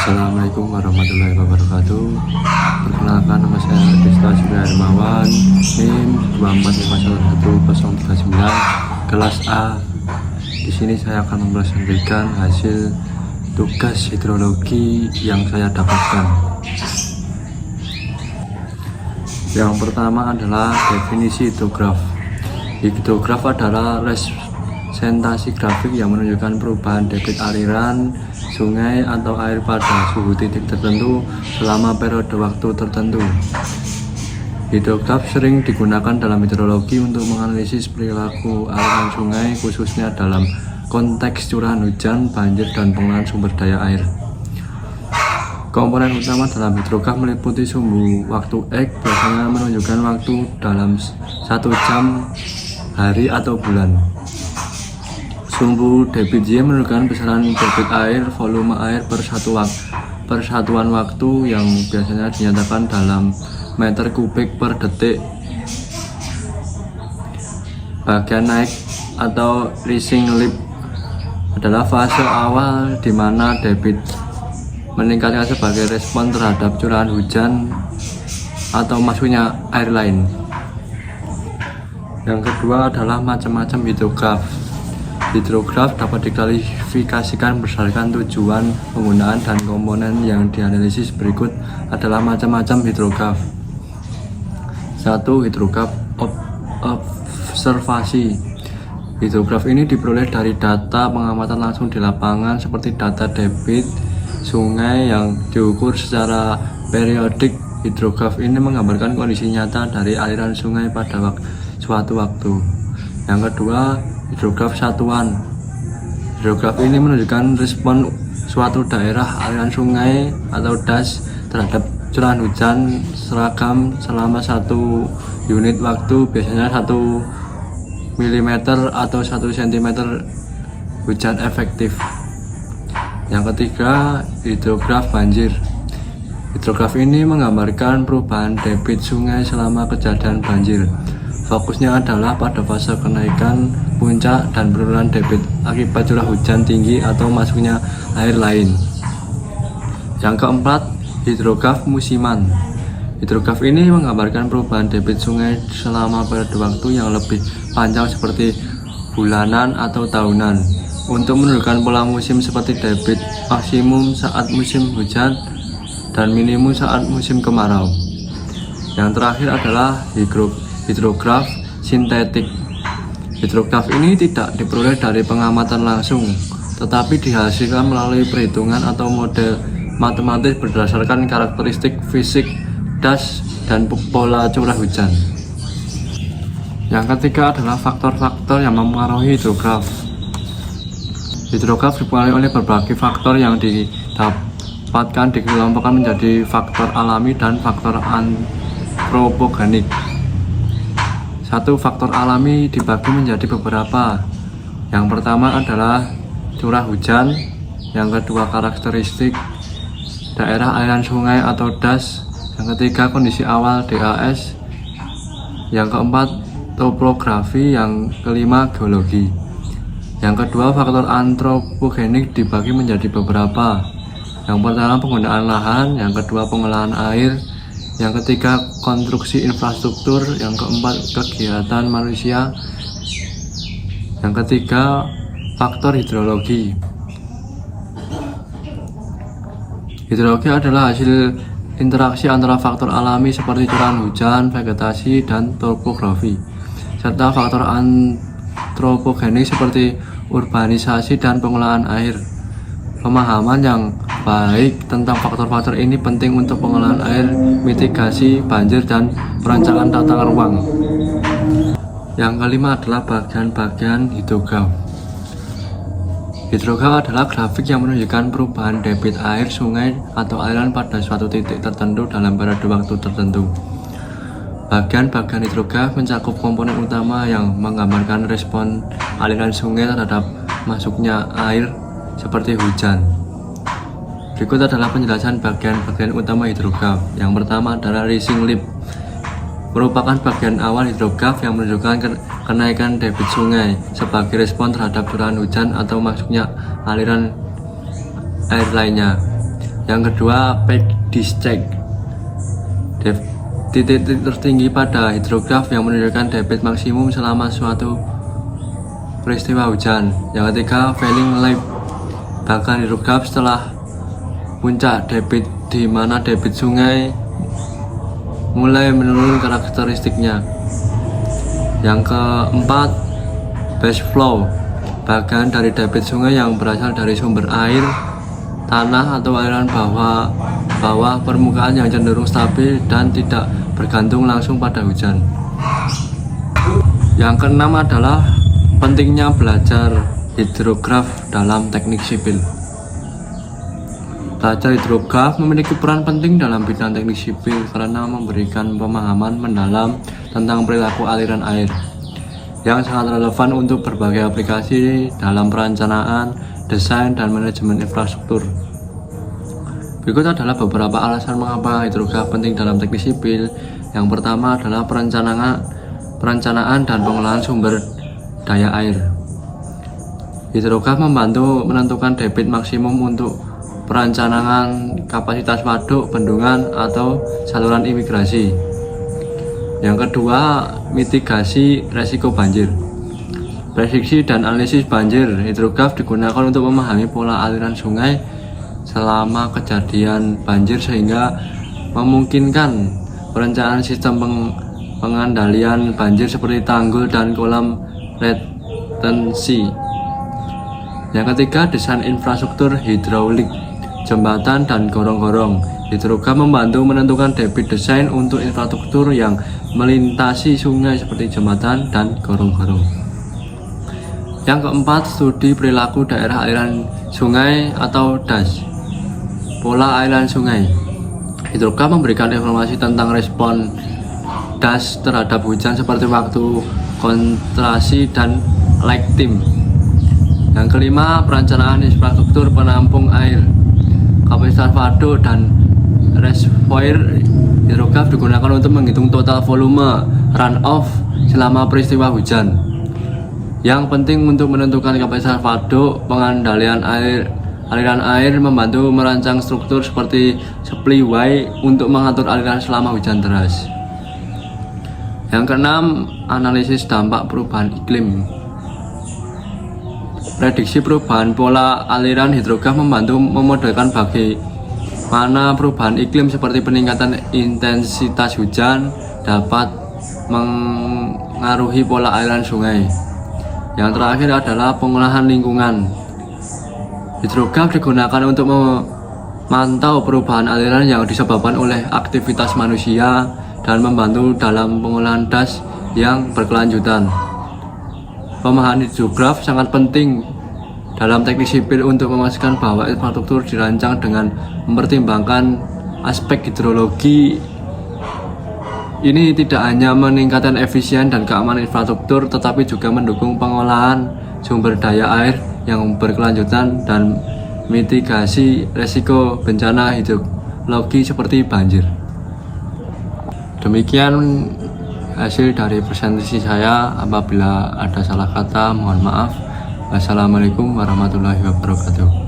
Assalamualaikum warahmatullahi wabarakatuh. Perkenalkan, nama saya Desta Surya Hermawan, NIM 2451139, kelas A. Di sini saya akan mempresentasikan hasil tugas hidrologi yang saya dapatkan. Yang pertama adalah definisi hidrograf. Hidrograf adalah representasi grafik yang menunjukkan perubahan debit aliran sungai atau air pada suhu titik tertentu selama periode waktu tertentu. Hidrograf sering digunakan dalam hidrologi untuk menganalisis perilaku aliran sungai, khususnya dalam konteks curahan hujan, banjir, dan pengelolaan sumber daya air. Komponen utama dalam hidrograf meliputi sumbu waktu X, biasanya menunjukkan waktu dalam 1 jam, hari, atau bulan. Sumbu debit Y menunjukkan besaran debit air, volume air per satuan waktu yang biasanya dinyatakan dalam meter kubik per detik. Bagian naik atau rising lip adalah fase awal di mana debit meningkatkan sebagai respon terhadap curahan hujan atau masuknya air lain. Yang kedua adalah macam-macam hidrograf. Hidrograf dapat diklasifikasikan berdasarkan tujuan penggunaan dan komponen yang dianalisis. Berikut adalah macam-macam hidrograf. 1. Hidrograf observasi. Hidrograf ini diperoleh dari data pengamatan langsung di lapangan, seperti data debit sungai yang diukur secara periodik. Hidrograf ini menggambarkan kondisi nyata dari aliran sungai pada suatu waktu. Yang kedua, hidrograf satuan. Hidrograf ini menunjukkan respon suatu daerah aliran sungai atau das terhadap curahan hujan seragam selama 1 unit waktu, biasanya 1 mm atau 1 cm hujan efektif. Yang ketiga, hidrograf banjir. Hidrograf ini menggambarkan perubahan debit sungai selama kejadian banjir. Fokusnya adalah pada fase kenaikan, puncak, dan penurunan debit akibat curah hujan tinggi atau masuknya air lain. Yang keempat, hidrograf musiman. Hidrograf ini menggambarkan perubahan debit sungai selama periode waktu yang lebih panjang, seperti bulanan atau tahunan, untuk menunjukkan pola musim seperti debit maksimum saat musim hujan dan minimum saat musim kemarau. Yang terakhir adalah hidrograf sintetik. Hidrograf ini tidak diperoleh dari pengamatan langsung, tetapi dihasilkan melalui perhitungan atau model matematis berdasarkan karakteristik fisik das dan pola curah hujan. Yang ketiga adalah faktor-faktor yang mempengaruhi hidrograf. Hidrograf dipengaruhi oleh berbagai faktor yang didapatkan dikelompokkan menjadi faktor alami dan faktor antropogenik. 1. Faktor alami dibagi menjadi beberapa. Yang pertama adalah curah hujan. Yang kedua, karakteristik daerah aliran sungai atau das. Yang ketiga, kondisi awal DAS. Yang keempat, topografi. Yang kelima, geologi. Yang kedua, faktor antropogenik dibagi menjadi beberapa. Yang pertama, penggunaan lahan. Yang kedua, pengolahan air. Yang ketiga, konstruksi infrastruktur. Yang keempat, kegiatan manusia. Yang ketiga, faktor hidrologi. Hidrologi adalah hasil interaksi antara faktor alami seperti curahan hujan, vegetasi, dan topografi, serta faktor antropogenik seperti urbanisasi dan pengolahan air. Pemahaman yang baik tentang faktor-faktor ini penting untuk pengolahan air, mitigasi banjir, dan perancangan tata ruang. Yang kelima adalah bagian-bagian hidrograf. Hidrograf adalah grafik yang menunjukkan perubahan debit air sungai atau aliran pada suatu titik tertentu dalam periode waktu tertentu. Bagian-bagian hidrograf mencakup komponen utama yang menggambarkan respon aliran sungai terhadap masuknya air, seperti hujan. Berikut adalah penjelasan bagian-bagian utama hidrograf. Yang pertama adalah rising lip. merupakan bagian awal hidrograf yang menunjukkan kenaikan debit sungai sebagai respon terhadap curahan hujan atau masuknya aliran air lainnya. Yang kedua, PACDIS check. Titik tertinggi pada hidrograf yang menunjukkan debit maksimum selama suatu peristiwa hujan. Yang ketiga, falling live. Bahkan hidrograf setelah puncak debit, di mana debit sungai mulai menurun karakteristiknya. Yang keempat, base flow. Bagian dari debit sungai yang berasal dari sumber air, tanah atau aliran bawah permukaan yang cenderung stabil dan tidak bergantung langsung pada hujan. Yang keenam adalah pentingnya belajar hidrograf dalam teknik sipil. Belajar hidrograf memiliki peran penting dalam bidang teknik sipil karena memberikan pemahaman mendalam tentang perilaku aliran air yang sangat relevan untuk berbagai aplikasi dalam perencanaan, desain, dan manajemen infrastruktur. Berikut adalah beberapa alasan mengapa hidrograf penting dalam teknik sipil. Yang pertama adalah perencanaan dan pengelolaan sumber daya air. Hidrograf membantu menentukan debit maksimum untuk perencanaan kapasitas waduk, bendungan, atau saluran imigrasi. Yang kedua, mitigasi resiko banjir. Prediksi dan analisis banjir. Hidrograf digunakan untuk memahami pola aliran sungai selama kejadian banjir sehingga memungkinkan perencanaan sistem pengendalian banjir seperti tanggul dan kolam retensi. Yang ketiga, desain infrastruktur hidraulik, jembatan, dan gorong-gorong. Hidrograf membantu menentukan debit desain untuk infrastruktur yang melintasi sungai seperti jembatan dan gorong-gorong. Yang keempat, studi perilaku daerah aliran sungai atau DAS. Pola aliran sungai. Hidrograf memberikan informasi tentang respon DAS terhadap hujan seperti waktu kontrasi dan lag time. Yang kelima, perencanaan infrastruktur penampung air, kapasitas waduk, dan reservoir. Hidrograf digunakan untuk menghitung total volume runoff selama peristiwa hujan. Yang penting untuk menentukan kapasitas waduk, pengendalian aliran air, membantu merancang struktur seperti spillway untuk mengatur aliran selama hujan deras. Yang keenam, analisis dampak perubahan iklim. Prediksi perubahan pola aliran. Hidrograf membantu memodelkan bagaimana perubahan iklim seperti peningkatan intensitas hujan dapat mengaruhi pola aliran sungai. Yang terakhir adalah pengolahan lingkungan. Hidrograf digunakan untuk memantau perubahan aliran yang disebabkan oleh aktivitas manusia dan membantu dalam pengolahan DAS yang berkelanjutan. Pemahaman hidrograf sangat penting dalam teknik sipil untuk memastikan bahwa infrastruktur dirancang dengan mempertimbangkan aspek hidrologi. Ini tidak hanya meningkatkan efisien dan keamanan infrastruktur, tetapi juga mendukung pengolahan sumber daya air yang berkelanjutan dan mitigasi resiko bencana hidrologi seperti banjir. Demikian hasil dari presentasi saya. Apabila ada salah kata, mohon maaf. Wassalamualaikum warahmatullahi wabarakatuh.